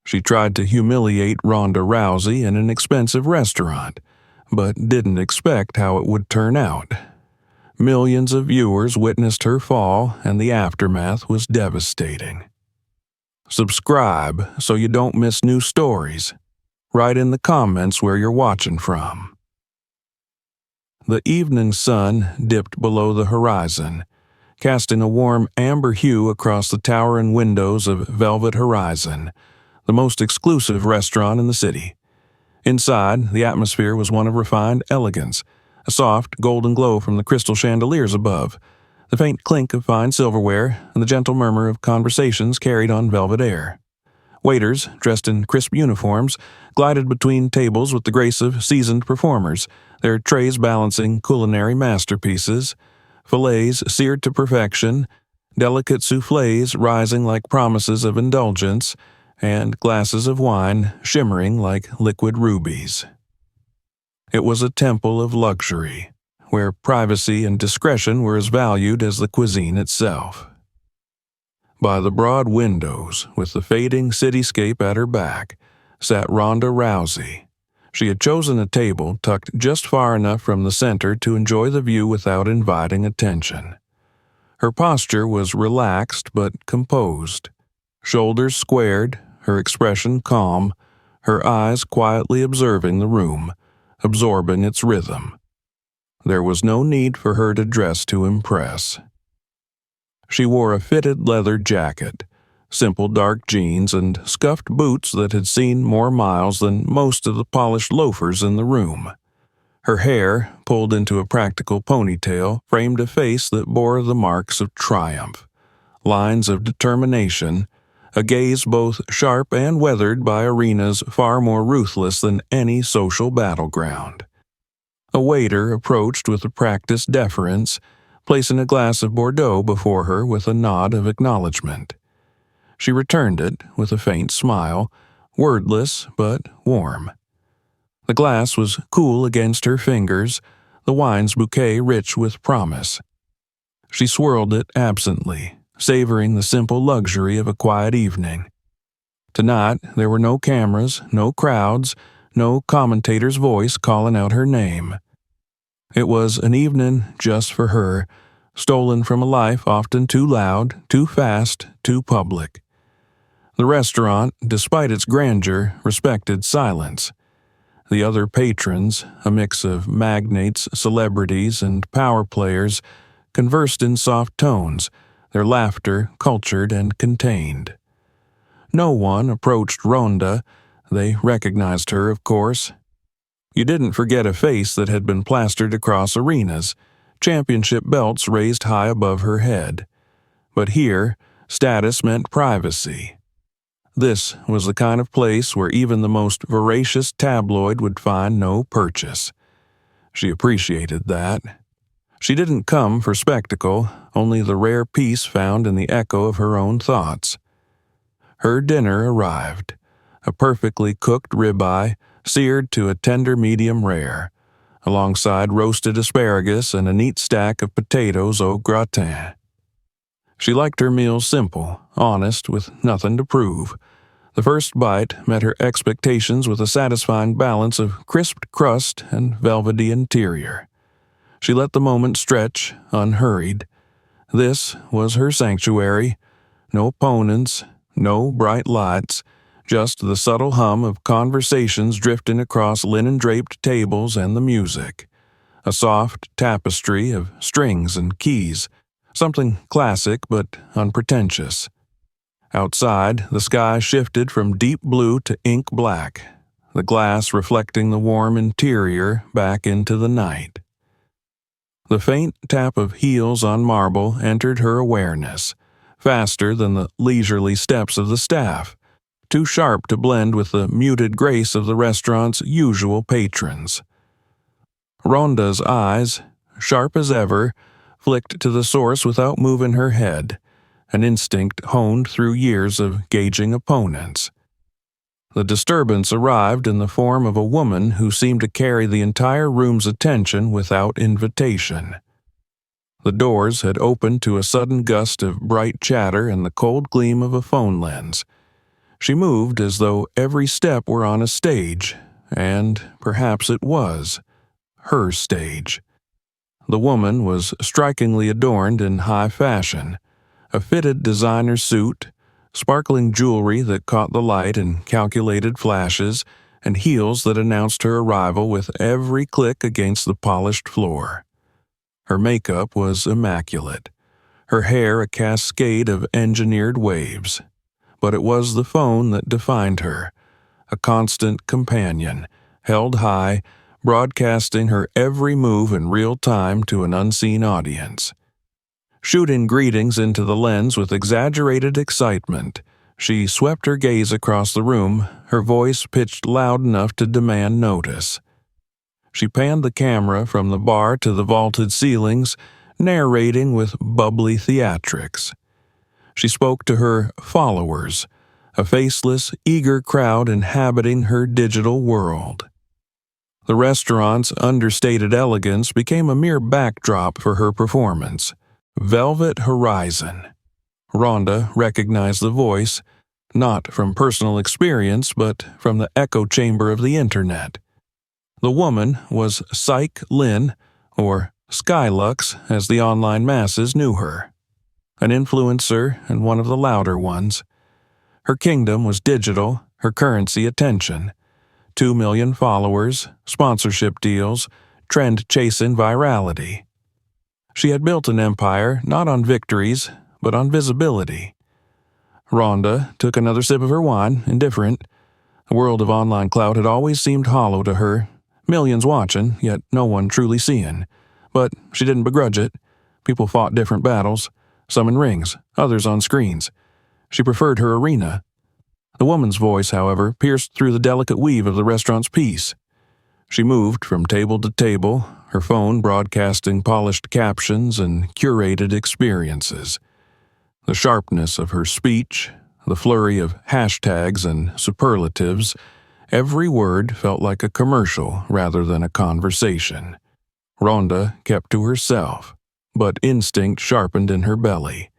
She tried to humiliate Ronda Rousey in an expensive restaurant, but didn't expect how it would turn out. Millions of viewers witnessed her fall, and the aftermath was devastating. Subscribe so you don't miss new stories. Write in the comments where you're watching from. The evening sun dipped below the horizon, casting a warm amber hue across the towering windows of Velvet Horizon, the most exclusive restaurant in the city. Inside, the atmosphere was one of refined elegance, a soft golden glow from the crystal chandeliers above, the faint clink of fine silverware, and the gentle murmur of conversations carried on velvet air. Waiters, dressed in crisp uniforms, glided between tables with the grace of seasoned performers, their trays balancing culinary masterpieces, fillets seared to perfection, delicate soufflés rising like promises of indulgence, and glasses of wine shimmering like liquid rubies. It was a temple of luxury, where privacy and discretion were as valued as the cuisine itself. By the broad windows, with the fading cityscape at her back, sat Ronda Rousey. She had chosen a table tucked just far enough from the center to enjoy the view without inviting attention. Her posture was relaxed but composed, shoulders squared, her expression calm, her eyes quietly observing the room, absorbing its rhythm. There was no need for her to dress to impress. She wore a fitted leather jacket, simple dark jeans, and scuffed boots that had seen more miles than most of the polished loafers in the room. Her hair, pulled into a practical ponytail, framed a face that bore the marks of triumph, lines of determination, a gaze both sharp and weathered by arenas far more ruthless than any social battleground. A waiter approached with a practiced deference, placing a glass of Bordeaux before her with a nod of acknowledgement. She returned it with a faint smile, wordless but warm. The glass was cool against her fingers, the wine's bouquet rich with promise. She swirled it absently, savoring the simple luxury of a quiet evening. Tonight, there were no cameras, no crowds, no commentator's voice calling out her name. It was an evening just for her, stolen from a life often too loud, too fast, too public. The restaurant, despite its grandeur, respected silence. The other patrons, a mix of magnates, celebrities, and power players, conversed in soft tones, their laughter cultured and contained. No one approached Ronda. They recognized her, of course. You didn't forget a face that had been plastered across arenas, championship belts raised high above her head. But here, status meant privacy. This was the kind of place where even the most voracious tabloid would find no purchase. She appreciated that. She didn't come for spectacle, only the rare peace found in the echo of her own thoughts. Her dinner arrived, a perfectly cooked ribeye, seared to a tender medium rare, alongside roasted asparagus and a neat stack of potatoes au gratin. She liked her meals simple, honest, with nothing to prove. The first bite met her expectations with a satisfying balance of crisped crust and velvety interior. She let the moment stretch, unhurried. This was her sanctuary. No opponents, no bright lights, just the subtle hum of conversations drifting across linen-draped tables and the music. A soft tapestry of strings and keys, something classic but unpretentious. Outside, the sky shifted from deep blue to ink black, the glass reflecting the warm interior back into the night. The faint tap of heels on marble entered her awareness, faster than the leisurely steps of the staff, too sharp to blend with the muted grace of the restaurant's usual patrons. Ronda's eyes, sharp as ever, flicked to the source without moving her head, an instinct honed through years of gauging opponents. The disturbance arrived in the form of a woman who seemed to carry the entire room's attention without invitation. The doors had opened to a sudden gust of bright chatter and the cold gleam of a phone lens. She moved as though every step were on a stage, and perhaps it was her stage. The woman was strikingly adorned in high fashion, a fitted designer suit, sparkling jewelry that caught the light in calculated flashes, and heels that announced her arrival with every click against the polished floor. Her makeup was immaculate, her hair a cascade of engineered waves. But it was the phone that defined her, a constant companion, held high, broadcasting her every move in real time to an unseen audience. Shooting greetings into the lens with exaggerated excitement, she swept her gaze across the room, her voice pitched loud enough to demand notice. She panned the camera from the bar to the vaulted ceilings, narrating with bubbly theatrics. She spoke to her followers, a faceless, eager crowd inhabiting her digital world. The restaurant's understated elegance became a mere backdrop for her performance. Velvet Horizon. Ronda recognized the voice, not from personal experience, but from the echo chamber of the internet. The woman was Psyche Lynn, or Skylux as the online masses knew her. An influencer and one of the louder ones. Her kingdom was digital, her currency attention. 2 million followers, sponsorship deals, trend-chasing virality. She had built an empire not on victories, but on visibility. Ronda took another sip of her wine, indifferent. The world of online clout had always seemed hollow to her. Millions watching, yet no one truly seeing. But she didn't begrudge it. People fought different battles, some in rings, others on screens. She preferred her arena. The woman's voice, however, pierced through the delicate weave of the restaurant's peace. She moved from table to table, her phone broadcasting polished captions and curated experiences. The sharpness of her speech, the flurry of hashtags and superlatives, every word felt like a commercial rather than a conversation. Ronda kept to herself, but instinct sharpened in her belly.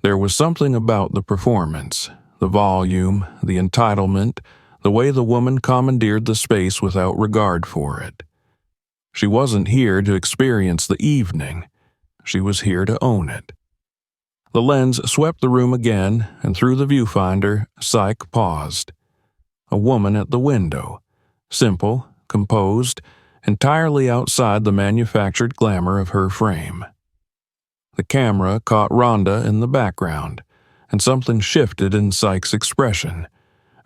There was something about the performance, the volume, the entitlement, the way the woman commandeered the space without regard for it. She wasn't here to experience the evening. She was here to own it. The lens swept the room again, and through the viewfinder, Psyche paused. A woman at the window, simple, composed, entirely outside the manufactured glamour of her frame. The camera caught Ronda in the background, and something shifted in Psyche's expression,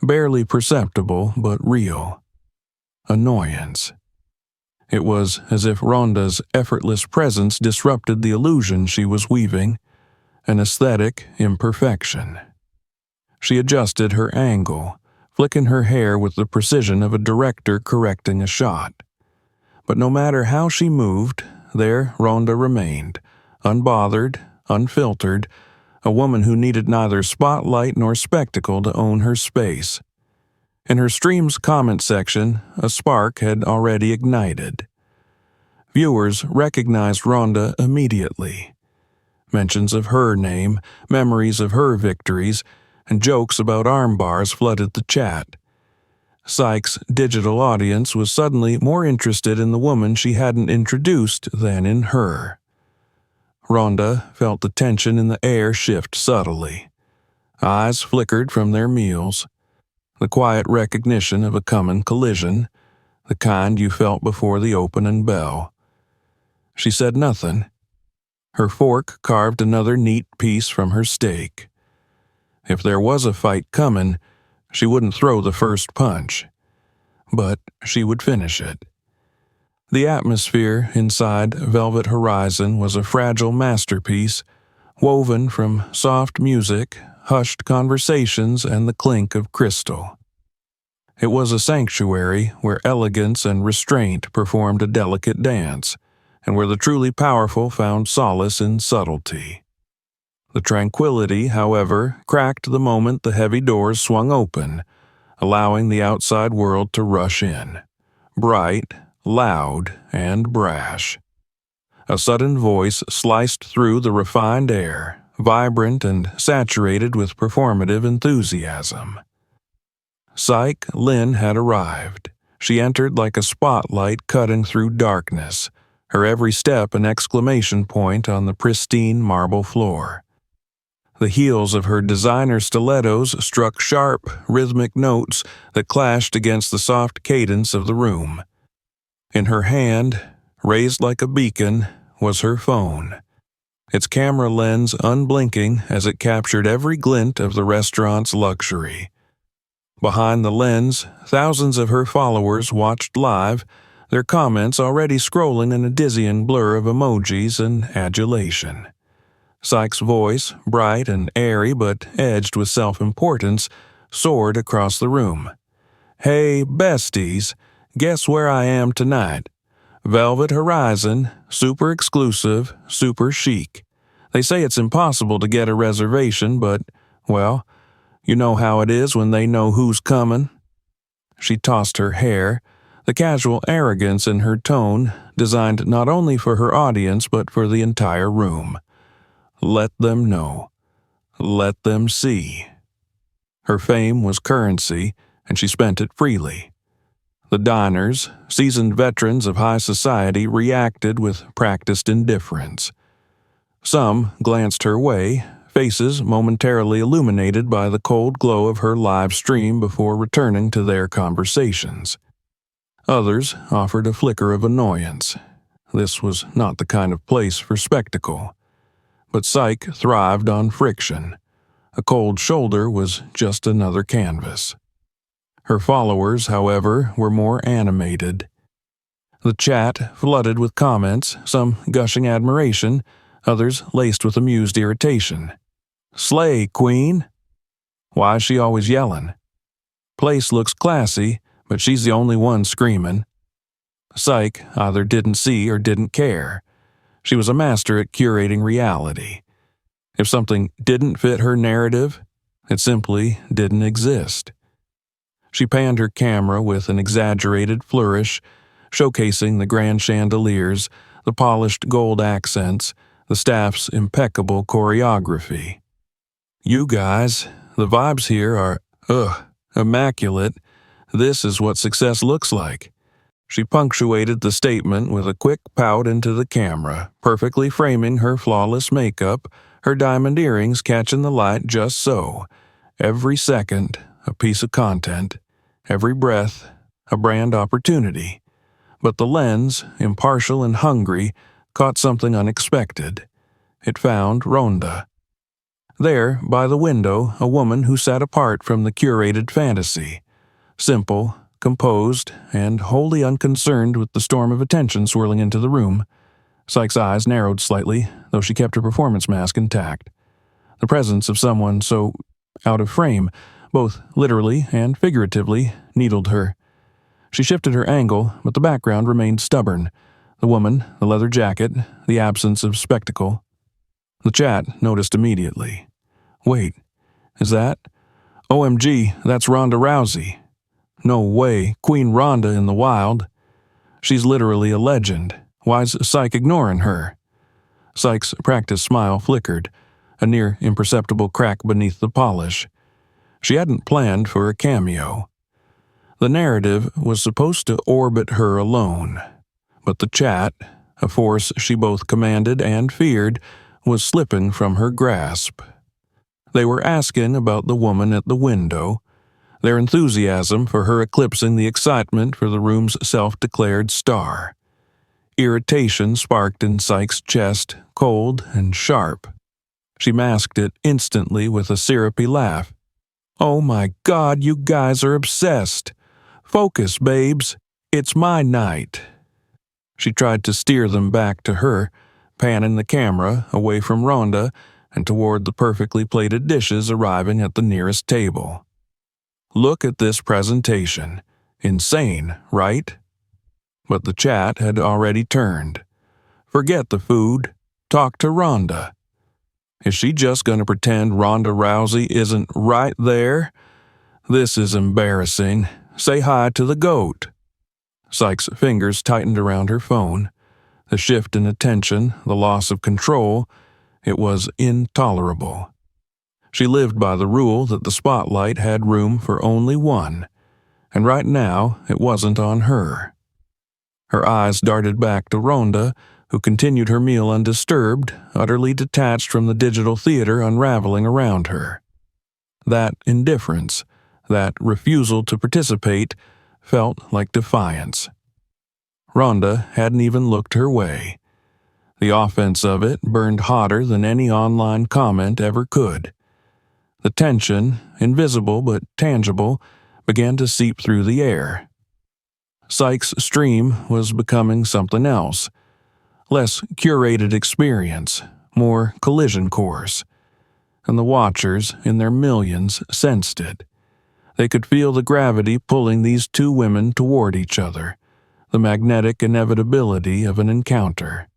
barely perceptible but real. Annoyance. It was as if Ronda's effortless presence disrupted the illusion she was weaving, an aesthetic imperfection. She adjusted her angle, flicking her hair with the precision of a director correcting a shot. But no matter how she moved, there Ronda remained, unbothered, unfiltered, a woman who needed neither spotlight nor spectacle to own her space. In her stream's comment section, a spark had already ignited. Viewers recognized Ronda immediately. Mentions of her name, memories of her victories, and jokes about arm bars flooded the chat. Psyche's digital audience was suddenly more interested in the woman she hadn't introduced than in her. Ronda felt the tension in the air shift subtly. Eyes flickered from their meals. The quiet recognition of a coming collision, the kind you felt before the opening bell. She said nothing. Her fork carved another neat piece from her steak. If there was a fight coming, she wouldn't throw the first punch. But she would finish it. The atmosphere inside Velvet Horizon was a fragile masterpiece, woven from soft music, hushed conversations, and the clink of crystal. It was a sanctuary where elegance and restraint performed a delicate dance, and where the truly powerful found solace in subtlety. The tranquility, however, cracked the moment the heavy doors swung open, allowing the outside world to rush in, bright, loud, and brash. A sudden voice sliced through the refined air, vibrant and saturated with performative enthusiasm. Psych Lynn had arrived. She entered like a spotlight cutting through darkness, her every step an exclamation point on the pristine marble floor. The heels of her designer stilettos struck sharp, rhythmic notes that clashed against the soft cadence of the room. In her hand, raised like a beacon, was her phone, its camera lens unblinking as it captured every glint of the restaurant's luxury. Behind the lens, thousands of her followers watched live, their comments already scrolling in a dizzying blur of emojis and adulation. Psych's voice, bright and airy but edged with self-importance, soared across the room. "Hey, besties, guess where I am tonight? Velvet Horizon, super exclusive, super chic. They say it's impossible to get a reservation, but, well, you know how it is when they know who's coming." She tossed her hair, the casual arrogance in her tone designed not only for her audience but for the entire room. Let them know. Let them see. Her fame was currency, and she spent it freely. The diners, seasoned veterans of high society, reacted with practiced indifference. Some glanced her way, faces momentarily illuminated by the cold glow of her live stream before returning to their conversations. Others offered a flicker of annoyance. This was not the kind of place for spectacle. But Psych thrived on friction. A cold shoulder was just another canvas. Her followers, however, were more animated. The chat flooded with comments, some gushing admiration, others laced with amused irritation. "Slay, Queen! Why is she always yelling? Place looks classy, but she's the only one screaming." Psych either didn't see or didn't care. She was a master at curating reality. If something didn't fit her narrative, it simply didn't exist. She panned her camera with an exaggerated flourish, showcasing the grand chandeliers, the polished gold accents, the staff's impeccable choreography. "You guys, the vibes here are, immaculate. This is what success looks like." She punctuated the statement with a quick pout into the camera, perfectly framing her flawless makeup, her diamond earrings catching the light just so. Every second, a piece of content. Every breath, a brand opportunity. But the lens, impartial and hungry, caught something unexpected. It found Ronda. There, by the window, a woman who sat apart from the curated fantasy. Simple, composed, and wholly unconcerned with the storm of attention swirling into the room. Psych's eyes narrowed slightly, though she kept her performance mask intact. The presence of someone so out of frame, both literally and figuratively, needled her. She shifted her angle, but the background remained stubborn. The woman, the leather jacket, the absence of spectacle. The chat noticed immediately. "Wait, is that? OMG, that's Ronda Rousey. No way, Queen Ronda in the wild. She's literally a legend. Why's Psych ignoring her?" Psych's practiced smile flickered, a near imperceptible crack beneath the polish. She hadn't planned for a cameo. The narrative was supposed to orbit her alone, but the chat, a force she both commanded and feared, was slipping from her grasp. They were asking about the woman at the window, their enthusiasm for her eclipsing the excitement for the room's self-declared star. Irritation sparked in Psych's chest, cold and sharp. She masked it instantly with a syrupy laugh. "Oh my God, you guys are obsessed. Focus, babes. It's my night." She tried to steer them back to her, panning the camera away from Ronda and toward the perfectly plated dishes arriving at the nearest table. "Look at this presentation. Insane, right?" But the chat had already turned. "Forget the food. Talk to Ronda. Is she just going to pretend Ronda Rousey isn't right there? This is embarrassing. Say hi to the GOAT." Psych's fingers tightened around her phone. The shift in attention, the loss of control, it was intolerable. She lived by the rule that the spotlight had room for only one, and right now it wasn't on her. Her eyes darted back to Ronda, who continued her meal undisturbed, utterly detached from the digital theater unraveling around her. That indifference, that refusal to participate, felt like defiance. Ronda hadn't even looked her way. The offense of it burned hotter than any online comment ever could. The tension, invisible but tangible, began to seep through the air. Psych's stream was becoming something else. Less curated experience, more collision course. And the watchers, in their millions, sensed it. They could feel the gravity pulling these two women toward each other, the magnetic inevitability of an encounter.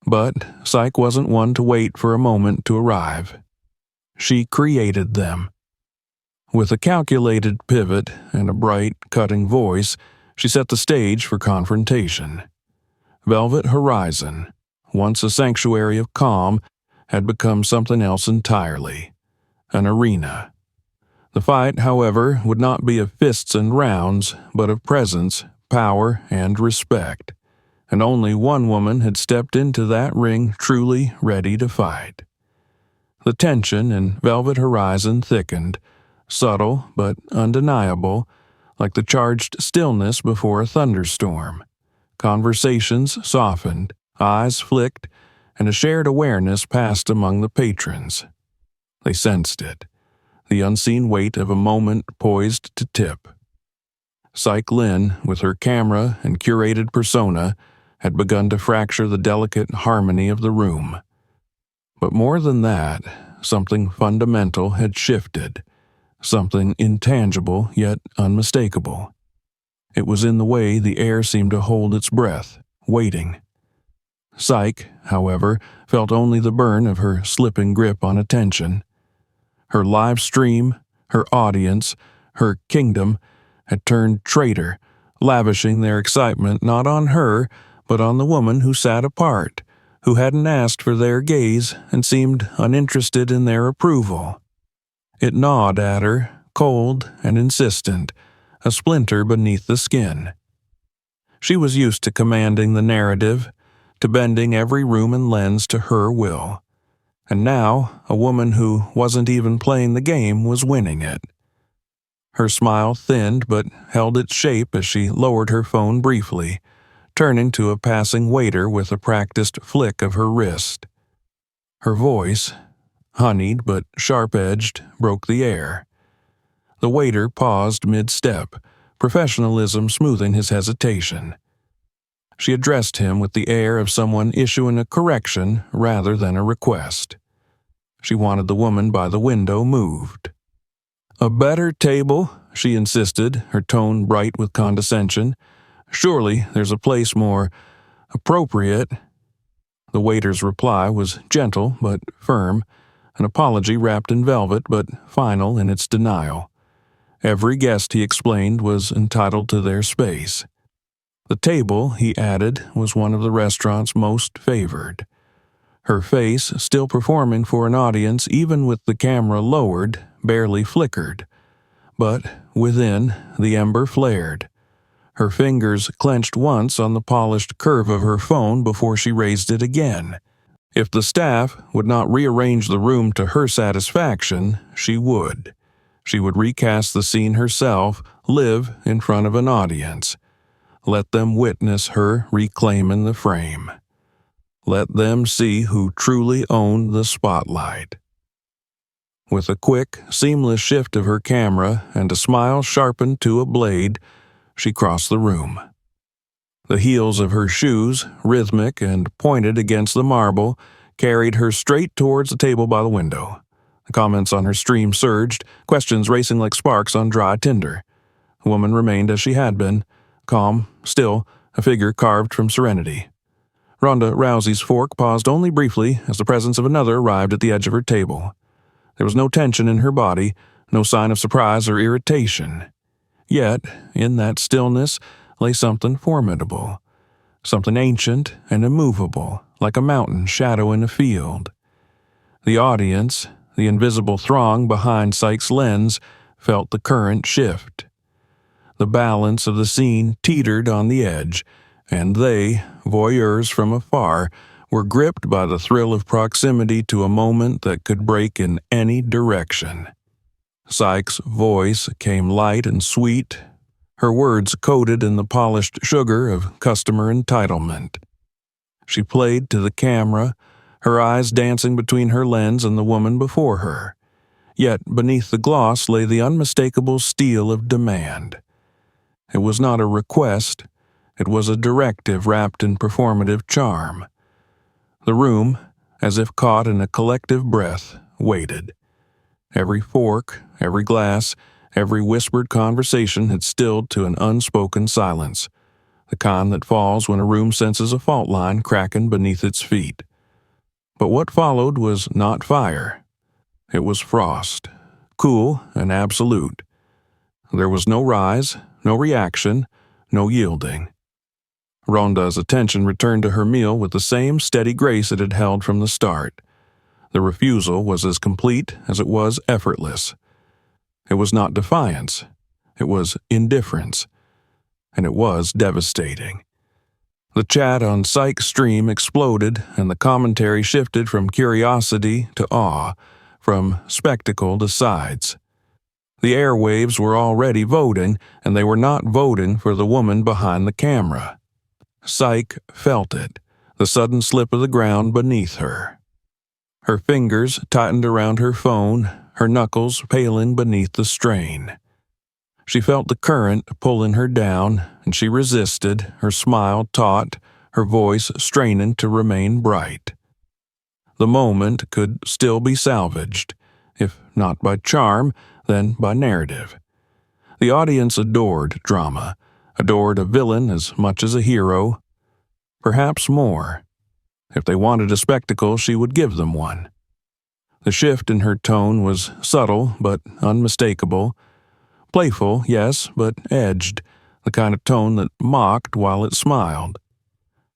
But Psych wasn't one to wait for a moment to arrive. She created them. With a calculated pivot and a bright, cutting voice, she set the stage for confrontation. Velvet Horizon, once a sanctuary of calm, had become something else entirely. An arena. The fight, however, would not be of fists and rounds, but of presence, power, and respect. And only one woman had stepped into that ring truly ready to fight. The tension in Velvet Horizon thickened, subtle but undeniable, like the charged stillness before a thunderstorm. Conversations softened, eyes flicked, and a shared awareness passed among the patrons. They sensed it, the unseen weight of a moment poised to tip. Psych Lynn, with her camera and curated persona, had begun to fracture the delicate harmony of the room. But more than that, something fundamental had shifted, something intangible yet unmistakable. It was in the way the air seemed to hold its breath, waiting. Psych, however, felt only the burn of her slipping grip on attention. Her live stream, her audience, her kingdom had turned traitor, lavishing their excitement not on her, but on the woman who sat apart, who hadn't asked for their gaze and seemed uninterested in their approval. It gnawed at her, cold and insistent, a splinter beneath the skin. She was used to commanding the narrative, to bending every room and lens to her will. And now, a woman who wasn't even playing the game was winning it. Her smile thinned but held its shape as she lowered her phone briefly, turning to a passing waiter with a practiced flick of her wrist. Her voice, honeyed but sharp-edged, broke the air. The waiter paused mid-step, professionalism smoothing his hesitation. She addressed him with the air of someone issuing a correction rather than a request. She wanted the woman by the window moved. "A better table?" she insisted, her tone bright with condescension. "Surely there's a place more appropriate." The waiter's reply was gentle but firm, an apology wrapped in velvet but final in its denial. Every guest, he explained, was entitled to their space. The table, he added, was one of the restaurant's most favored. Her face, still performing for an audience even with the camera lowered, barely flickered. But within, the ember flared. Her fingers clenched once on the polished curve of her phone before she raised it again. If the staff would not rearrange the room to her satisfaction, she would. She would recast the scene herself, live in front of an audience. Let them witness her reclaiming the frame. Let them see who truly owned the spotlight. With a quick, seamless shift of her camera and a smile sharpened to a blade, she crossed the room. The heels of her shoes, rhythmic and pointed against the marble, carried her straight towards the table by the window. The comments on her stream surged, questions racing like sparks on dry tinder. The woman remained as she had been, calm, still, a figure carved from serenity. Ronda Rousey's fork paused only briefly as the presence of another arrived at the edge of her table. There was no tension in her body, no sign of surprise or irritation. Yet, in that stillness, lay something formidable, something ancient and immovable, like a mountain shadow in a field. The audience, the invisible throng behind Psyche's lens felt the current shift. The balance of the scene teetered on the edge, and they, voyeurs from afar, were gripped by the thrill of proximity to a moment that could break in any direction. Psyche's voice came light and sweet, her words coated in the polished sugar of customer entitlement. She played to the camera, her eyes dancing between her lens and the woman before her. Yet beneath the gloss lay the unmistakable steel of demand. It was not a request, it was a directive wrapped in performative charm. The room, as if caught in a collective breath, waited. Every fork, every glass, every whispered conversation had stilled to an unspoken silence, the kind that falls when a room senses a fault line cracking beneath its feet. But what followed was not fire. It was frost, cool and absolute. There was no rise, no reaction, no yielding. Ronda's attention returned to her meal with the same steady grace it had held from the start. The refusal was as complete as it was effortless. It was not defiance. It was indifference. And it was devastating. The chat on Psyche's stream exploded, and the commentary shifted from curiosity to awe, from spectacle to sides. The airwaves were already voting, and they were not voting for the woman behind the camera. Psyche felt it, the sudden slip of the ground beneath her. Her fingers tightened around her phone, her knuckles paling beneath the strain. She felt the current pulling her down, and she resisted, her smile taut, her voice straining to remain bright. The moment could still be salvaged, if not by charm, then by narrative. The audience adored drama, adored a villain as much as a hero, perhaps more. If they wanted a spectacle, she would give them one. The shift in her tone was subtle but unmistakable, playful, yes, but edged, the kind of tone that mocked while it smiled.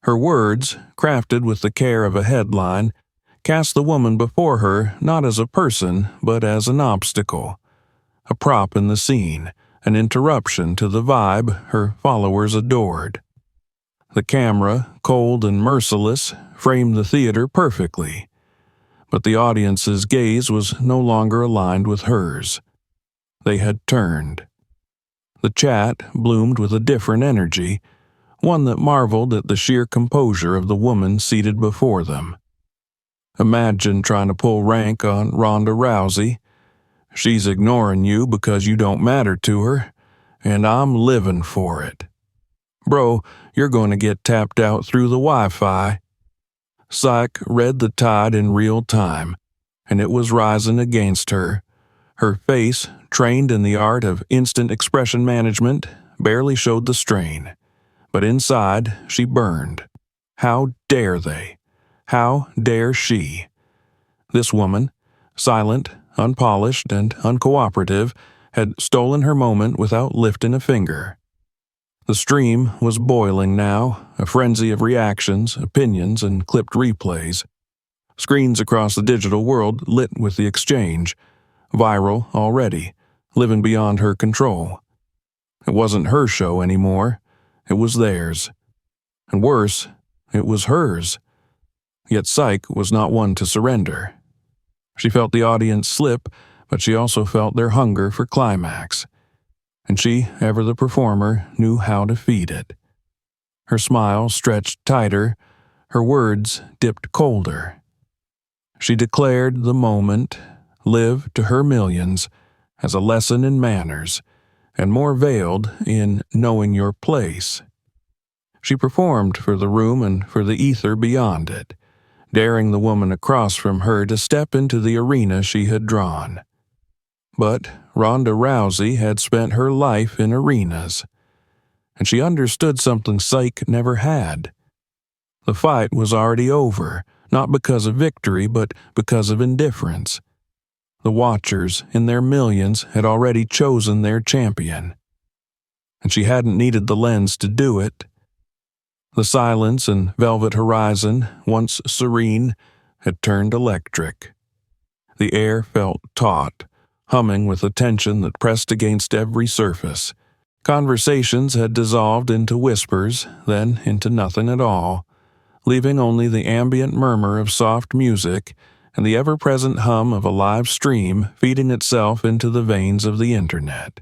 Her words, crafted with the care of a headline, cast the woman before her not as a person, but as an obstacle, a prop in the scene, an interruption to the vibe her followers adored. The camera, cold and merciless, framed the theater perfectly, but the audience's gaze was no longer aligned with hers. They had turned. The chat bloomed with a different energy, one that marveled at the sheer composure of the woman seated before them. Imagine trying to pull rank on Ronda Rousey. She's ignoring you because you don't matter to her, and I'm living for it. Bro, you're going to get tapped out through the Wi-Fi. Psyche read the tide in real time, and it was rising against her. Her face, trained in the art of instant expression management, barely showed the strain. But inside, she burned. How dare they? How dare she? This woman, silent, unpolished, and uncooperative, had stolen her moment without lifting a finger. The stream was boiling now, a frenzy of reactions, opinions, and clipped replays. Screens across the digital world lit with the exchange, viral already, living beyond her control. It wasn't her show anymore, it was theirs. And worse, it was hers. Yet Psyche was not one to surrender. She felt the audience slip, but she also felt their hunger for climax. And she, ever the performer, knew how to feed it. Her smile stretched tighter, her words dipped colder. She declared the moment, live to her millions, as a lesson in manners, and more veiled in knowing your place. She performed for the room and for the ether beyond it, daring the woman across from her to step into the arena she had drawn. But Ronda Rousey had spent her life in arenas, and she understood something Psyche never had. The fight was already over, not because of victory, but because of indifference. The watchers, in their millions, had already chosen their champion, and she hadn't needed the lens to do it. The silence and velvet horizon, once serene, had turned electric. The air felt taut, humming with a tension that pressed against every surface. Conversations had dissolved into whispers, then into nothing at all, leaving only the ambient murmur of soft music and the ever-present hum of a live stream feeding itself into the veins of the internet.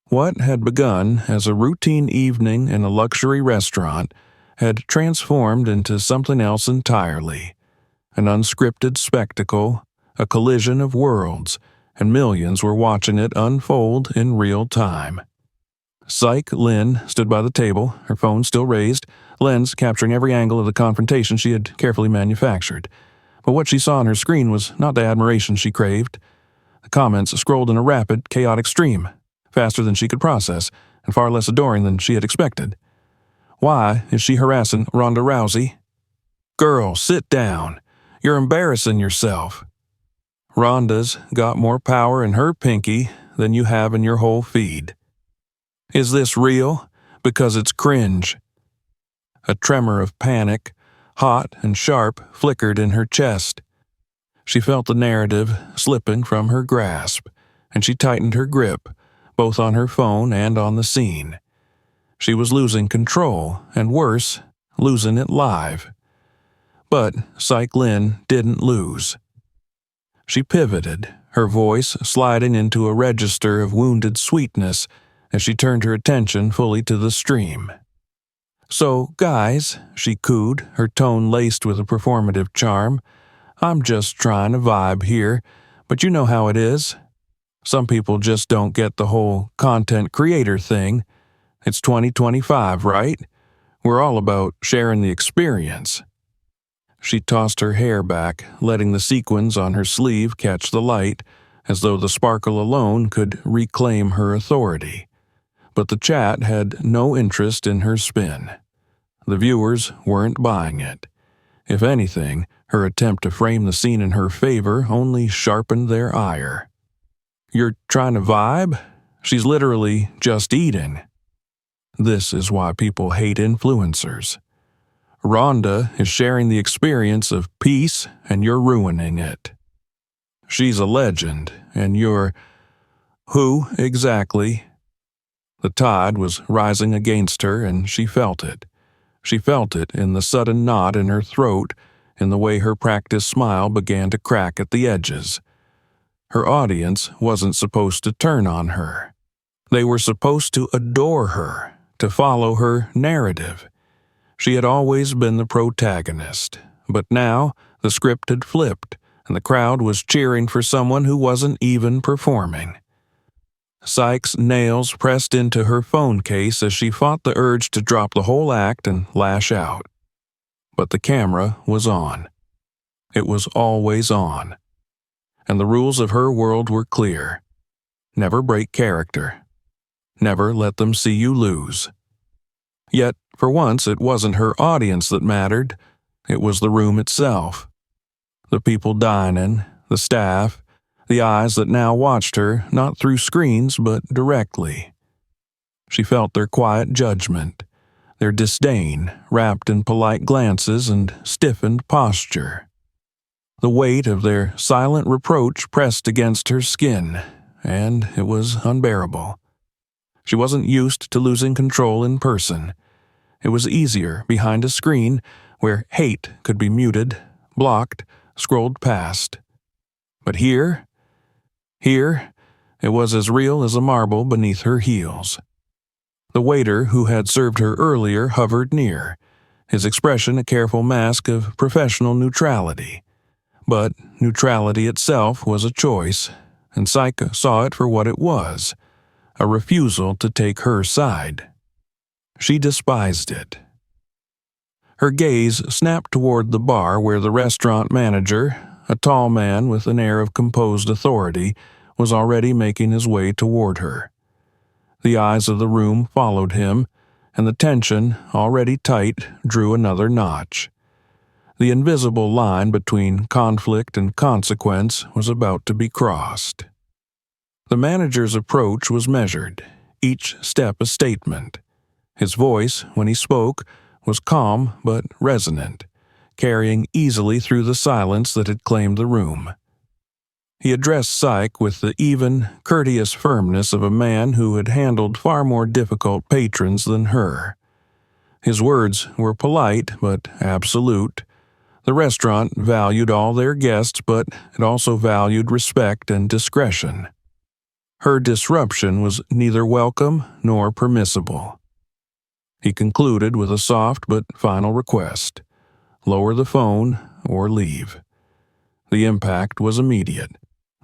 What had begun as a routine evening in a luxury restaurant had transformed into something else entirely, an unscripted spectacle, a collision of worlds, and millions were watching it unfold in real time. Psych Lynn stood by the table, her phone still raised, lens capturing every angle of the confrontation she had carefully manufactured. But what she saw on her screen was not the admiration she craved. The comments scrolled in a rapid, chaotic stream, faster than she could process, and far less adoring than she had expected. Why is she harassing Ronda Rousey? Girl, sit down. You're embarrassing yourself. Ronda's got more power in her pinky than you have in your whole feed. Is this real? Because it's cringe. A tremor of panic, hot and sharp, flickered in her chest. She felt the narrative slipping from her grasp, and she tightened her grip, both on her phone and on the scene. She was losing control, and worse, losing it live. But Psych Lynn didn't lose. She pivoted, her voice sliding into a register of wounded sweetness as she turned her attention fully to the stream. So, guys, she cooed, her tone laced with a performative charm, I'm just trying to vibe here, but you know how it is. Some people just don't get the whole content creator thing. It's 2025, right? We're all about sharing the experience. She tossed her hair back, letting the sequins on her sleeve catch the light, as though the sparkle alone could reclaim her authority. But the chat had no interest in her spin. The viewers weren't buying it. If anything, her attempt to frame the scene in her favor only sharpened their ire. You're trying to vibe? She's literally just eating. This is why people hate influencers. Ronda is sharing the experience of peace, and you're ruining it. She's a legend, and you're... Who, exactly? The tide was rising against her, and she felt it. She felt it in the sudden knot in her throat, in the way her practiced smile began to crack at the edges. Her audience wasn't supposed to turn on her. They were supposed to adore her, to follow her narrative. She had always been the protagonist, but now the script had flipped, and the crowd was cheering for someone who wasn't even performing. Psych's nails pressed into her phone case as she fought the urge to drop the whole act and lash out. But the camera was on. It was always on. And the rules of her world were clear. Never break character. Never let them see you lose. Yet, for once, it wasn't her audience that mattered. It was the room itself. The people dining, the staff, the eyes that now watched her not through screens but directly. She felt their quiet judgment, their disdain wrapped in polite glances and stiffened posture. The weight of their silent reproach pressed against her skin, and it was unbearable. She wasn't used to losing control in person. It was easier behind a screen where hate could be muted, blocked, scrolled past. But here, it was as real as a marble beneath her heels. The waiter who had served her earlier hovered near, his expression a careful mask of professional neutrality. But neutrality itself was a choice, and Psyche saw it for what it was, a refusal to take her side. She despised it. Her gaze snapped toward the bar where the restaurant manager, a tall man with an air of composed authority, was already making his way toward her. The eyes of the room followed him, and the tension, already tight, drew another notch. The invisible line between conflict and consequence was about to be crossed. The manager's approach was measured, each step a statement. His voice, when he spoke, was calm but resonant, carrying easily through the silence that had claimed the room. He addressed Psych with the even, courteous firmness of a man who had handled far more difficult patrons than her. His words were polite but absolute. The restaurant valued all their guests, but it also valued respect and discretion. Her disruption was neither welcome nor permissible. He concluded with a soft but final request: lower the phone or leave. The impact was immediate.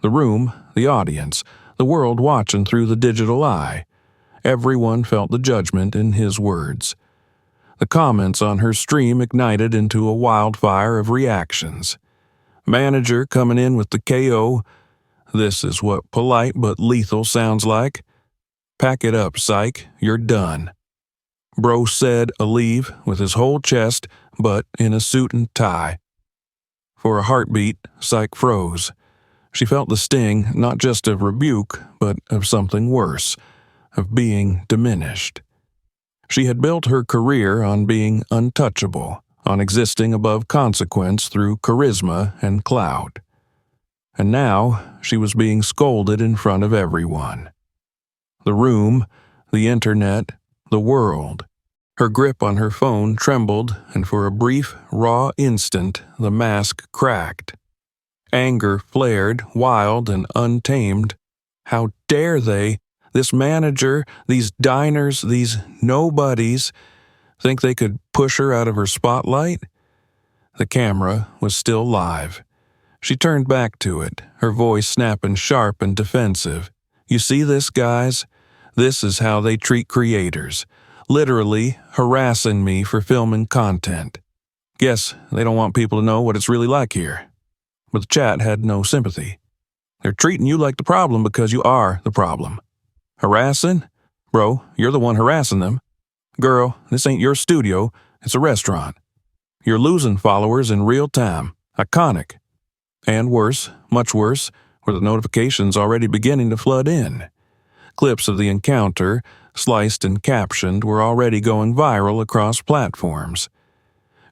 The room, the audience, the world watching through the digital eye. Everyone felt the judgment in his words. The comments on her stream ignited into a wildfire of reactions. Manager coming in with the KO. This is what polite but lethal sounds like. Pack it up, Psych. You're done. Bro said a leave with his whole chest, but in a suit and tie. For a heartbeat, Psych froze. She felt the sting not just of rebuke, but of something worse, of being diminished. She had built her career on being untouchable, on existing above consequence through charisma and clout. And now she was being scolded in front of everyone. The room, the internet, the world. Her grip on her phone trembled, and for a brief, raw instant, the mask cracked. Anger flared, wild and untamed. How dare they, this manager, these diners, these nobodies, think they could push her out of her spotlight? The camera was still live. She turned back to it, her voice snapping sharp and defensive. You see this, guys? This is how they treat creators. Literally harassing me for filming content. Guess they don't want people to know what it's really like here. But the chat had no sympathy. They're treating you like the problem because you are the problem. Harassing? Bro, you're the one harassing them. Girl, this ain't your studio, it's a restaurant. You're losing followers in real time. Iconic. And worse, much worse, were the notifications already beginning to flood in. Clips of the encounter, sliced and captioned, were already going viral across platforms.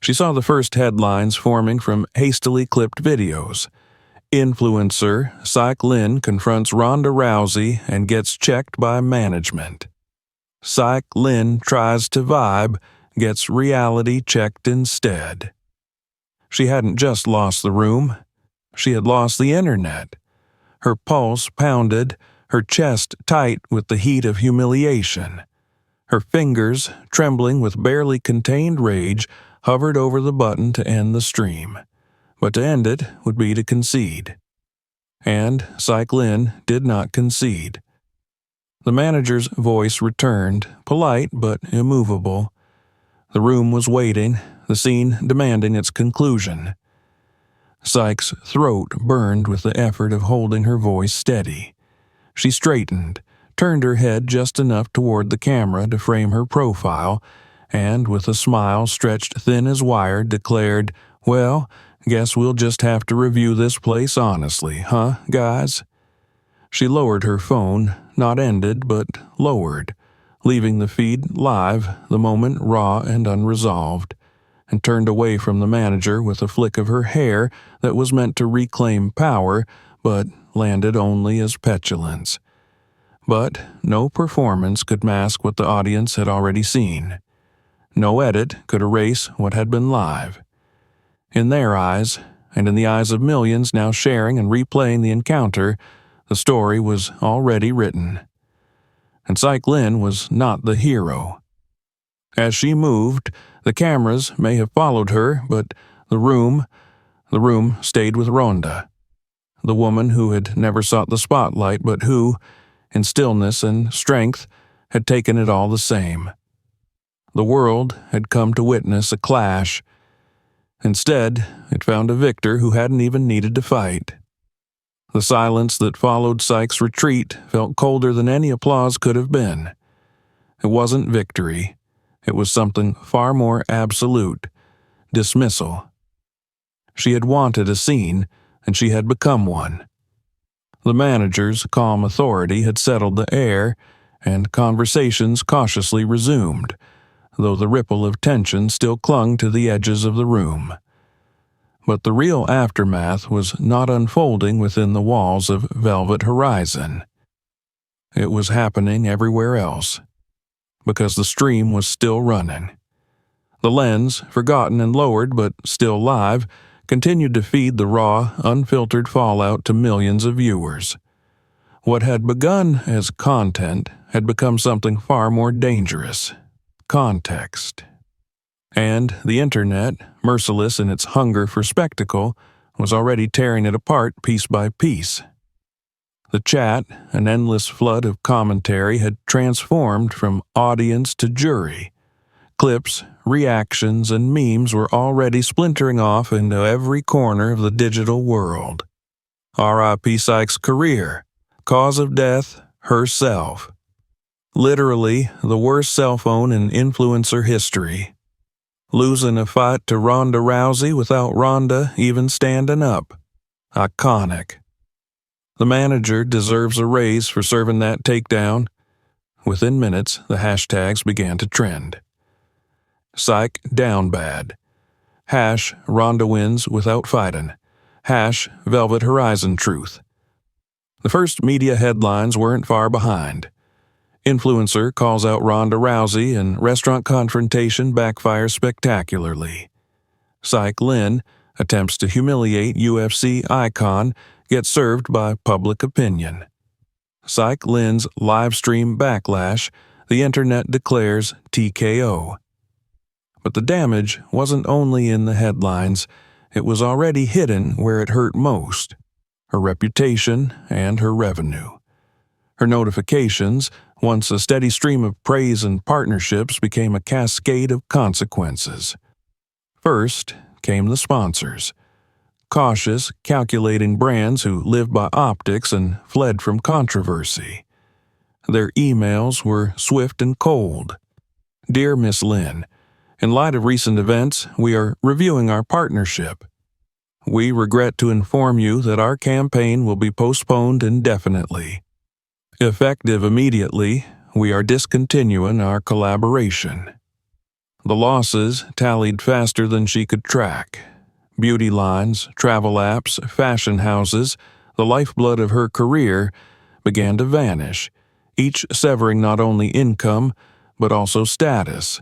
She saw the first headlines forming from hastily clipped videos. Influencer Psych Lynn confronts Ronda Rousey and gets checked by management. Psych Lynn tries to vibe, gets reality checked instead. She hadn't just lost the room. She had lost the internet. Her pulse pounded, her chest tight with the heat of humiliation. Her fingers, trembling with barely contained rage, hovered over the button to end the stream. But to end it would be to concede. And Psych Lynn did not concede. The manager's voice returned, polite but immovable. The room was waiting, the scene demanding its conclusion. Psych's throat burned with the effort of holding her voice steady. She straightened, turned her head just enough toward the camera to frame her profile, and with a smile stretched thin as wire declared, "Well, guess we'll just have to review this place honestly, huh, guys?" She lowered her phone, not ended, but lowered, leaving the feed live, the moment raw and unresolved, and turned away from the manager with a flick of her hair that was meant to reclaim power, but landed only as petulance. But no performance could mask what the audience had already seen. No edit could erase what had been live. In their eyes, and in the eyes of millions now sharing and replaying the encounter, the story was already written. And Psych Lynn was not the hero. As she moved, the cameras may have followed her, but the room stayed with Ronda, the woman who had never sought the spotlight, but who, in stillness and strength, had taken it all the same. The world had come to witness a clash. Instead, it found a victor who hadn't even needed to fight. The silence that followed Psych's retreat felt colder than any applause could have been. It wasn't victory. It was something far more absolute: dismissal. She had wanted a scene, and she had become one. The manager's calm authority had settled the air, and conversations cautiously resumed, though the ripple of tension still clung to the edges of the room. But the real aftermath was not unfolding within the walls of Velvet Horizon. It was happening everywhere else, because the stream was still running. The lens, forgotten and lowered but still live, continued to feed the raw, unfiltered fallout to millions of viewers. What had begun as content had become something far more dangerous: context. And the internet, merciless in its hunger for spectacle, was already tearing it apart piece by piece. The chat, an endless flood of commentary, had transformed from audience to jury. Clips, reactions, and memes were already splintering off into every corner of the digital world. R.I.P. Sykes' career. Cause of death, herself. Literally, the worst cell phone in influencer history. Losing a fight to Ronda Rousey without Ronda even standing up. Iconic. The manager deserves a raise for serving that takedown. Within minutes, the hashtags began to trend. Psych down bad. Ronda wins without fighting. Velvet Horizon truth. The first media headlines weren't far behind. Influencer calls out Ronda Rousey and restaurant confrontation backfires spectacularly. Psych Lynn attempts to humiliate UFC icon gets served by public opinion. Psych Lynn's livestream backlash, the internet declares TKO. But the damage wasn't only in the headlines, it was already hidden where it hurt most: her reputation and her revenue. Her notifications, once a steady stream of praise and partnerships, became a cascade of consequences. First came the sponsors. Cautious, calculating brands who lived by optics and fled from controversy. Their emails were swift and cold. Dear Miss Lynn, in light of recent events, we are reviewing our partnership. We regret to inform you that our campaign will be postponed indefinitely. Effective immediately, we are discontinuing our collaboration. The losses tallied faster than she could track. Beauty lines, travel apps, fashion houses, the lifeblood of her career, began to vanish, each severing not only income, but also status.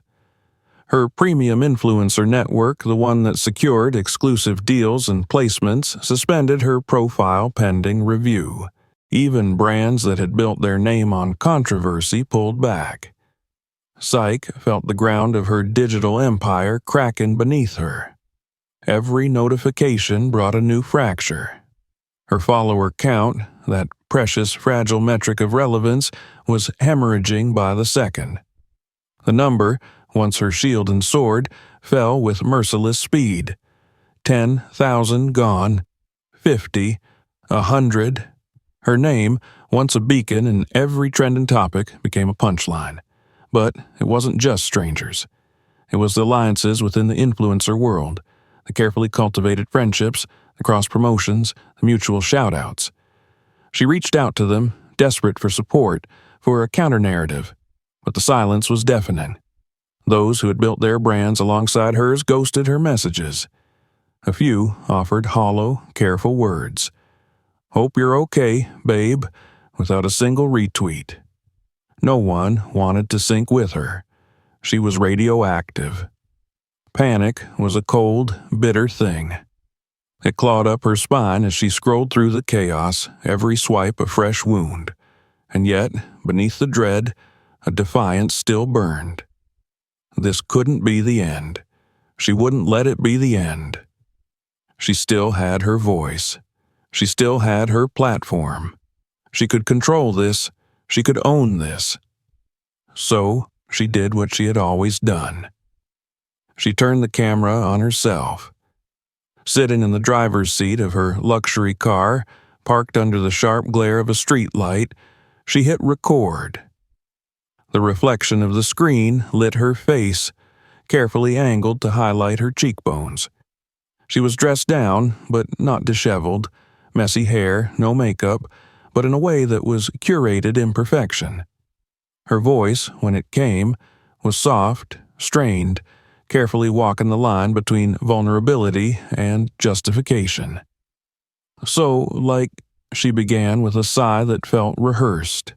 Her premium influencer network, the one that secured exclusive deals and placements, suspended her profile pending review. Even brands that had built their name on controversy pulled back. Psych felt the ground of her digital empire cracking beneath her. Every notification brought a new fracture. Her follower count, that precious, fragile metric of relevance, was hemorrhaging by the second. The number, once her shield and sword, fell with merciless speed. 10,000 gone, 50, 100. Her name, once a beacon in every trending topic, became a punchline. But it wasn't just strangers. It was the alliances within the influencer world, the carefully cultivated friendships, the cross-promotions, the mutual shout-outs. She reached out to them, desperate for support, for a counter-narrative, but the silence was deafening. Those who had built their brands alongside hers ghosted her messages. A few offered hollow, careful words. "Hope you're okay, babe," without a single retweet. No one wanted to sync with her. She was radioactive. Panic was a cold, bitter thing. It clawed up her spine as she scrolled through the chaos, every swipe a fresh wound. And yet, beneath the dread, a defiance still burned. This couldn't be the end. She wouldn't let it be the end. She still had her voice. She still had her platform. She could control this. She could own this. So, she did what she had always done. She turned the camera on herself. Sitting in the driver's seat of her luxury car, parked under the sharp glare of a street light, she hit record. The reflection of the screen lit her face, carefully angled to highlight her cheekbones. She was dressed down, but not disheveled, messy hair, no makeup, but in a way that was curated imperfection. Her voice, when it came, was soft, strained, carefully walking the line between vulnerability and justification. So, she began with a sigh that felt rehearsed.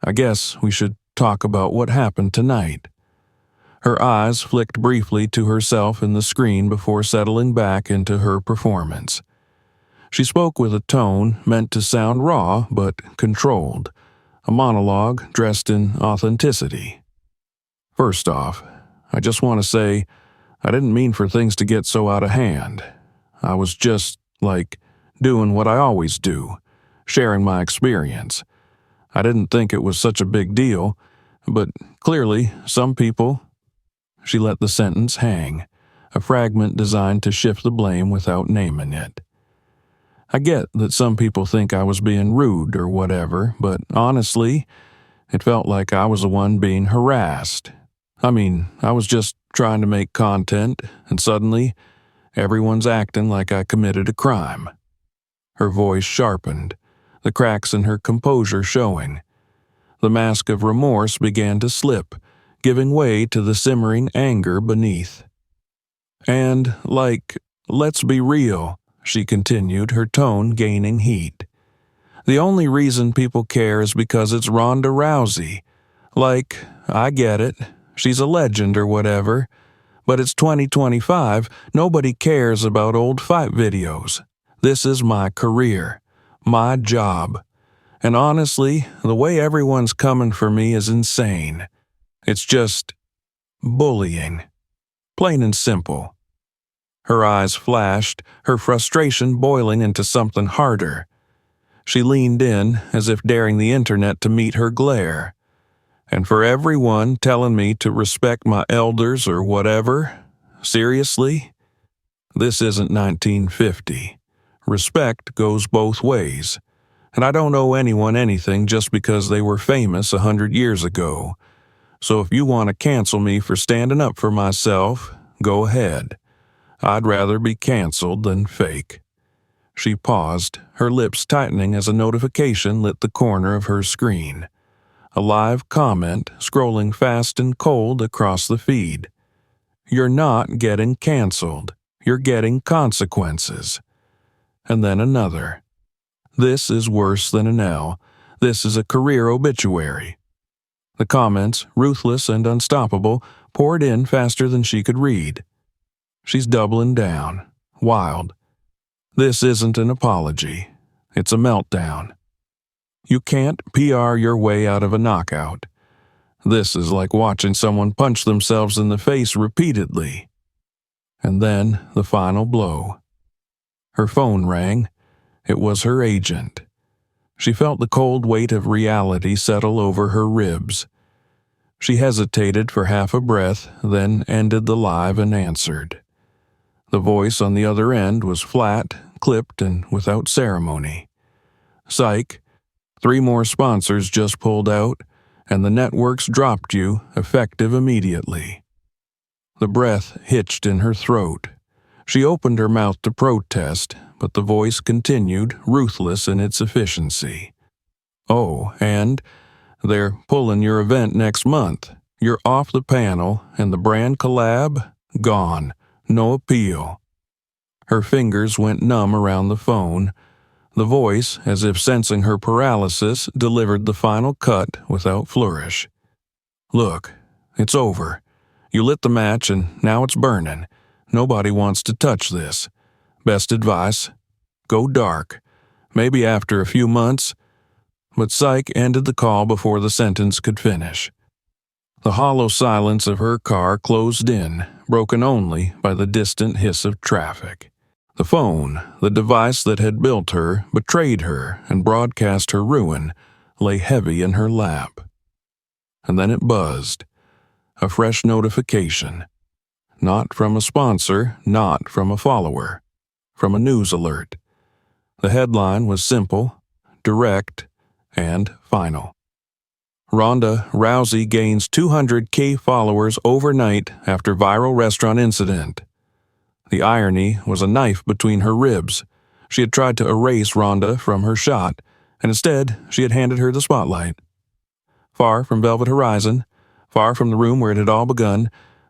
I guess we should talk about what happened tonight. Her eyes flicked briefly to herself in the screen before settling back into her performance. She spoke with a tone meant to sound raw but controlled, a monologue dressed in authenticity. First off, I just want to say, I didn't mean for things to get so out of hand. I was just, doing what I always do, sharing my experience. I didn't think it was such a big deal, but clearly, some people... She let the sentence hang, a fragment designed to shift the blame without naming it. I get that some people think I was being rude or whatever, but honestly, it felt like I was the one being harassed. I mean, I was just trying to make content, and suddenly, everyone's acting like I committed a crime. Her voice sharpened, the cracks in her composure showing. The mask of remorse began to slip, giving way to the simmering anger beneath. And, let's be real, she continued, her tone gaining heat. The only reason people care is because it's Ronda Rousey. I get it, she's a legend or whatever, but it's 2025, nobody cares about old fight videos. This is my career, my job. And honestly, the way everyone's coming for me is insane. It's just bullying. Plain and simple. Her eyes flashed, her frustration boiling into something harder. She leaned in, as if daring the internet to meet her glare. And for everyone telling me to respect my elders or whatever, seriously? This isn't 1950. Respect goes both ways. And I don't owe anyone anything just because they were famous 100 years ago. So if you want to cancel me for standing up for myself, go ahead. I'd rather be canceled than fake. She paused, her lips tightening as a notification lit the corner of her screen. A live comment scrolling fast and cold across the feed. You're not getting canceled. You're getting consequences. And then another. This is worse than an L. This is a career obituary. The comments, ruthless and unstoppable, poured in faster than she could read. She's doubling down. Wild. This isn't an apology. It's a meltdown. You can't PR your way out of a knockout. This is like watching someone punch themselves in the face repeatedly. And then the final blow. Her phone rang. It was her agent. She felt the cold weight of reality settle over her ribs. She hesitated for half a breath, then ended the live and answered. The voice on the other end was flat, clipped, and without ceremony. Psych, 3 more sponsors just pulled out, and the networks dropped you, effective immediately. The breath hitched in her throat. She opened her mouth to protest, but the voice continued, ruthless in its efficiency. Oh, and they're pulling your event next month. You're off the panel, and the brand collab? Gone. No appeal. Her fingers went numb around the phone. The voice, as if sensing her paralysis, delivered the final cut without flourish. Look, it's over. You lit the match, and now it's burning. Nobody wants to touch this. Best advice, go dark. Maybe after a few months. But Psych ended the call before the sentence could finish. The hollow silence of her car closed in, broken only by the distant hiss of traffic. The phone, the device that had built her, betrayed her, and broadcast her ruin, lay heavy in her lap. And then it buzzed. A fresh notification. Not from a sponsor, not from a follower. From a news alert. The headline was simple, direct, and final. Ronda Rousey gains 200K followers overnight after viral restaurant incident. The irony was a knife between her ribs. She had tried to erase Ronda from her shot, and instead she had handed her the spotlight. Far from Velvet Horizon, far from the room where it had all begun,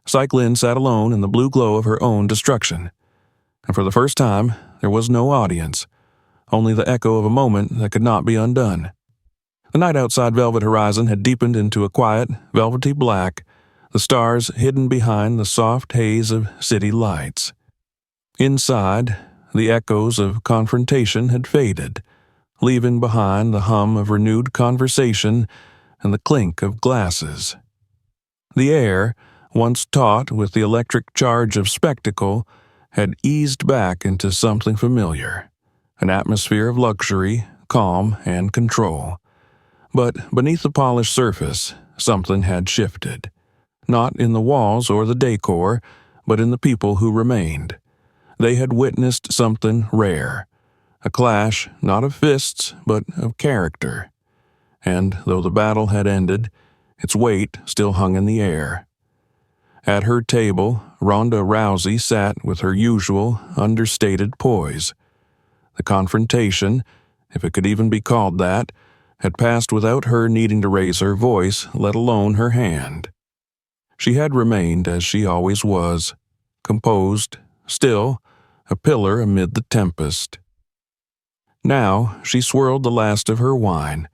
Psych Lynn sat alone in the blue glow of her own destruction. And for the first time, there was no audience, only the echo of a moment that could not be undone. The night outside Velvet Horizon had deepened into a quiet, velvety black, the stars hidden behind the soft haze of city lights. Inside, the echoes of confrontation had faded, leaving behind the hum of renewed conversation and the clink of glasses. The air, once taut with the electric charge of spectacle, had eased back into something familiar, an atmosphere of luxury, calm, and control. But beneath the polished surface, something had shifted. Not in the walls or the decor, but in the people who remained. They had witnessed something rare, a clash not of fists, but of character. And though the battle had ended, its weight still hung in the air. At her table, Ronda Rousey sat with her usual, understated poise. The confrontation, if it could even be called that, had passed without her needing to raise her voice, let alone her hand. She had remained as she always was, composed, still, a pillar amid the tempest. Now she swirled the last of her wine,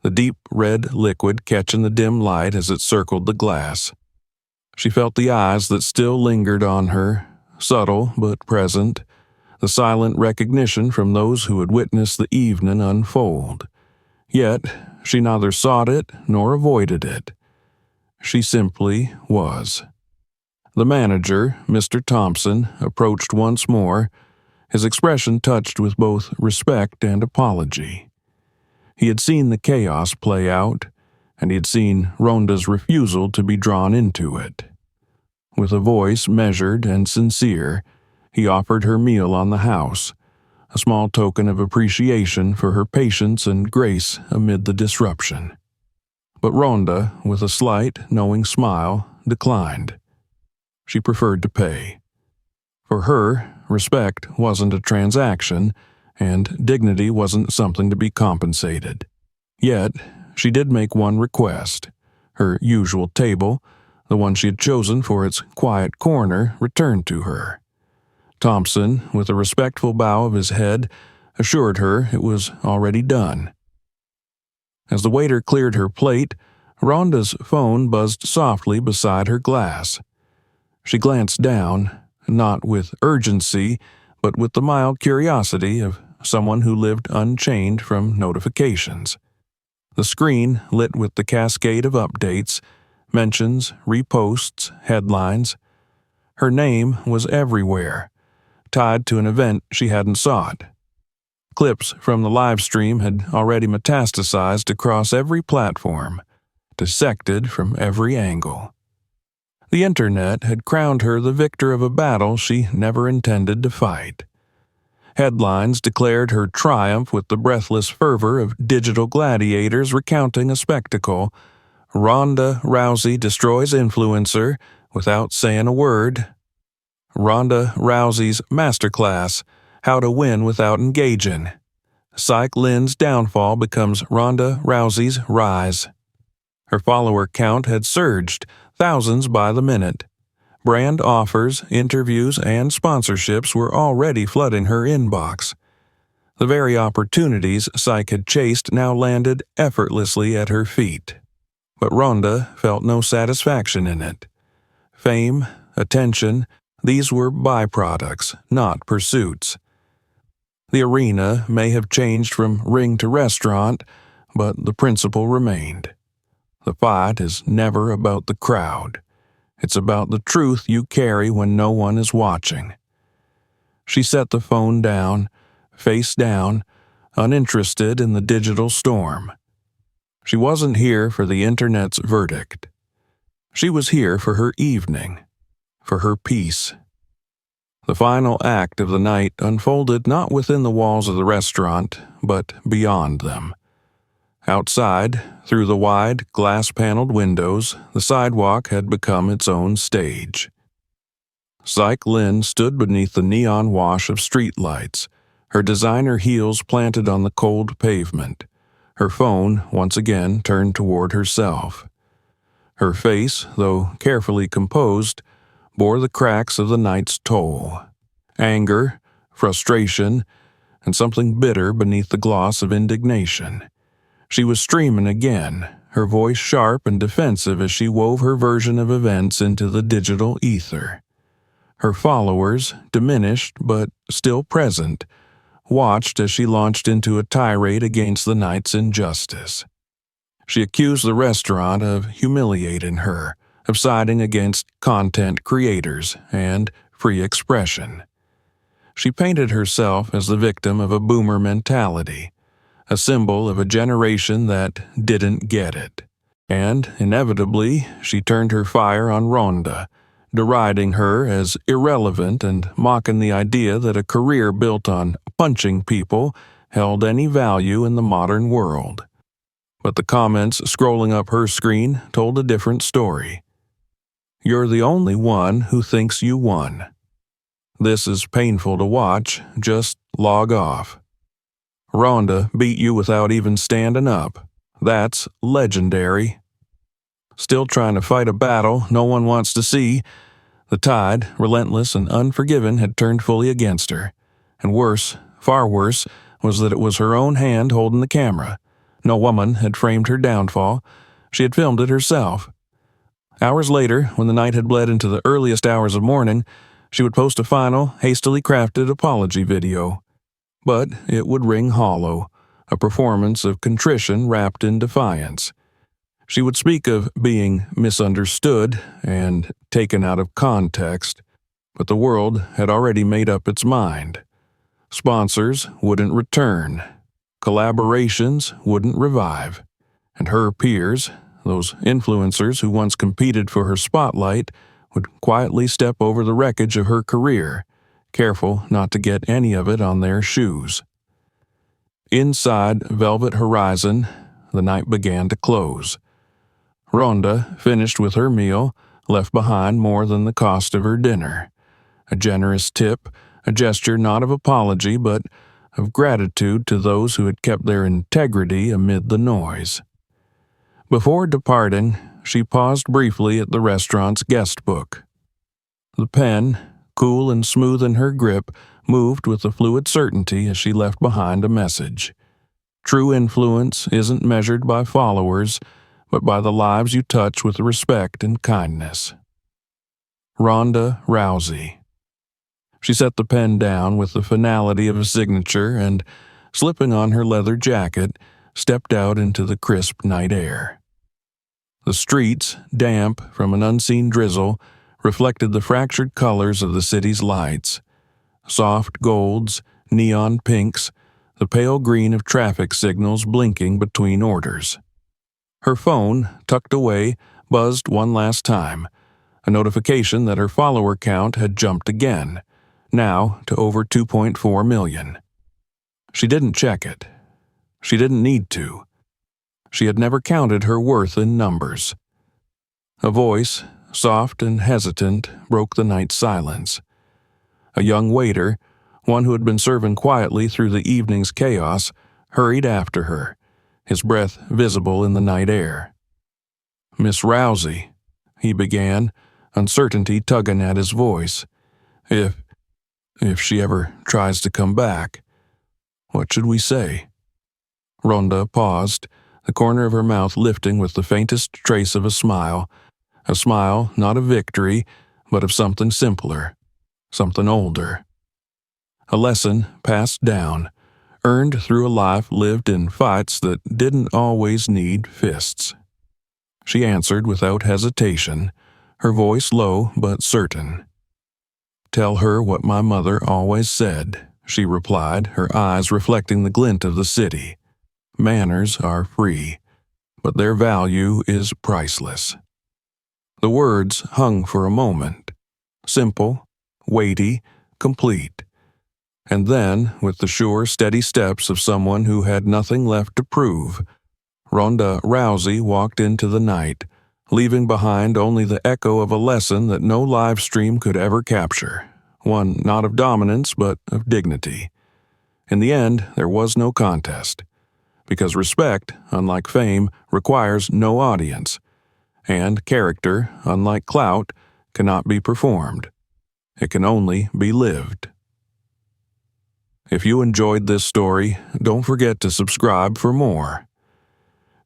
the deep red liquid catching the dim light as it circled the glass. She felt the eyes that still lingered on her, subtle but present, the silent recognition from those who had witnessed the evening unfold. Yet she neither sought it nor avoided it. She simply was. The manager, Mr. Thompson, approached once more, his expression touched with both respect and apology. He had seen the chaos play out, and he had seen Rhonda's refusal to be drawn into it. With a voice measured and sincere, he offered her meal on the house, a small token of appreciation for her patience and grace amid the disruption. But Rhonda, with a slight, knowing smile, declined. She preferred to pay. For her, respect wasn't a transaction, and dignity wasn't something to be compensated. Yet, she did make one request. Her usual table, the one she had chosen for its quiet corner, returned to her. Thompson, with a respectful bow of his head, assured her it was already done. As the waiter cleared her plate, Rhonda's phone buzzed softly beside her glass. She glanced down, not with urgency, but with the mild curiosity of someone who lived unchained from notifications. The screen, lit with the cascade of updates, mentions, reposts, headlines. Her name was everywhere, tied to an event she hadn't sought. Clips from the live stream had already metastasized across every platform, dissected from every angle. The internet had crowned her the victor of a battle she never intended to fight. Headlines declared her triumph with the breathless fervor of digital gladiators recounting a spectacle. Ronda Rousey destroys influencer without saying a word. Ronda Rousey's masterclass, how to win without engaging. Psych Lynn's downfall becomes Ronda Rousey's rise. Her follower count had surged, thousands by the minute. Brand offers, interviews, and sponsorships were already flooding her inbox. The very opportunities Psych had chased now landed effortlessly at her feet. But Ronda felt no satisfaction in it. Fame, attention, these were byproducts, not pursuits. The arena may have changed from ring to restaurant, but the principle remained. The fight is never about the crowd. It's about the truth you carry when no one is watching. She set the phone down, face down, uninterested in the digital storm. She wasn't here for the internet's verdict. She was here for her evening, for her peace. The final act of the night unfolded not within the walls of the restaurant, but beyond them. Outside, through the wide, glass-paneled windows, the sidewalk had become its own stage. Psych Lynn stood beneath the neon wash of streetlights, her designer heels planted on the cold pavement, her phone once again turned toward herself. Her face, though carefully composed, bore the cracks of the night's toll. Anger, frustration, and something bitter beneath the gloss of indignation. She was streaming again, her voice sharp and defensive as she wove her version of events into the digital ether. Her followers, diminished but still present, watched as she launched into a tirade against the night's injustice. She accused the restaurant of humiliating her, of siding against content creators and free expression. She painted herself as the victim of a boomer mentality, a symbol of a generation that didn't get it. And, inevitably, she turned her fire on Ronda, deriding her as irrelevant and mocking the idea that a career built on punching people held any value in the modern world. But the comments scrolling up her screen told a different story. "You're the only one who thinks you won. This is painful to watch, just log off. Ronda beat you without even standing up. That's legendary. Still trying to fight a battle no one wants to see." The tide, relentless and unforgiving, had turned fully against her. And worse, far worse, was that it was her own hand holding the camera. No woman had framed her downfall. She had filmed it herself. Hours later, when the night had bled into the earliest hours of morning, she would post a final, hastily crafted apology video. But it would ring hollow, a performance of contrition wrapped in defiance. She would speak of being misunderstood and taken out of context, but the world had already made up its mind. Sponsors wouldn't return. Collaborations wouldn't revive. And her peers, those influencers who once competed for her spotlight, would quietly step over the wreckage of her career, careful not to get any of it on their shoes. Inside Velvet Horizon, the night began to close. Ronda, finished with her meal, left behind more than the cost of her dinner. A generous tip, a gesture not of apology but of gratitude to those who had kept their integrity amid the noise. Before departing, she paused briefly at the restaurant's guest book. The pen, cool and smooth in her grip, moved with a fluid certainty as she left behind a message. True influence isn't measured by followers, but by the lives you touch with respect and kindness. Ronda Rousey. She set the pen down with the finality of a signature and, slipping on her leather jacket, stepped out into the crisp night air. The streets, damp from an unseen drizzle, reflected the fractured colors of the city's lights. Soft golds, neon pinks, the pale green of traffic signals blinking between orders. Her phone, tucked away, buzzed one last time, a notification that her follower count had jumped again, now to over 2.4 million. She didn't check it. She didn't need to. She had never counted her worth in numbers. A voice, soft and hesitant, broke the night's silence. A young waiter, one who had been serving quietly through the evening's chaos, hurried after her, his breath visible in the night air. "Miss Rousey," he began, uncertainty tugging at his voice. If she ever tries to come back, what should we say?" Ronda paused, the corner of her mouth lifting with the faintest trace of a smile not of victory, but of something simpler, something older. A lesson passed down, earned through a life lived in fights that didn't always need fists. She answered without hesitation, her voice low but certain. "Tell her what my mother always said," she replied, her eyes reflecting the glint of the city. "Manners are free, but their value is priceless." The words hung for a moment, simple, weighty, complete. And then, with the sure, steady steps of someone who had nothing left to prove, Ronda Rousey walked into the night, leaving behind only the echo of a lesson that no live stream could ever capture, one not of dominance but of dignity. In the end, there was no contest, because respect, unlike fame, requires no audience, and character, unlike clout, cannot be performed. It can only be lived. If you enjoyed this story, don't forget to subscribe for more.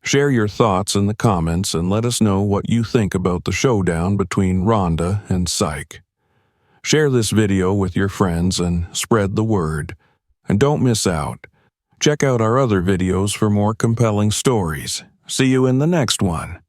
Share your thoughts in the comments and let us know what you think about the showdown between Ronda and Psych. Share this video with your friends and spread the word. And don't miss out. Check out our other videos for more compelling stories. See you in the next one.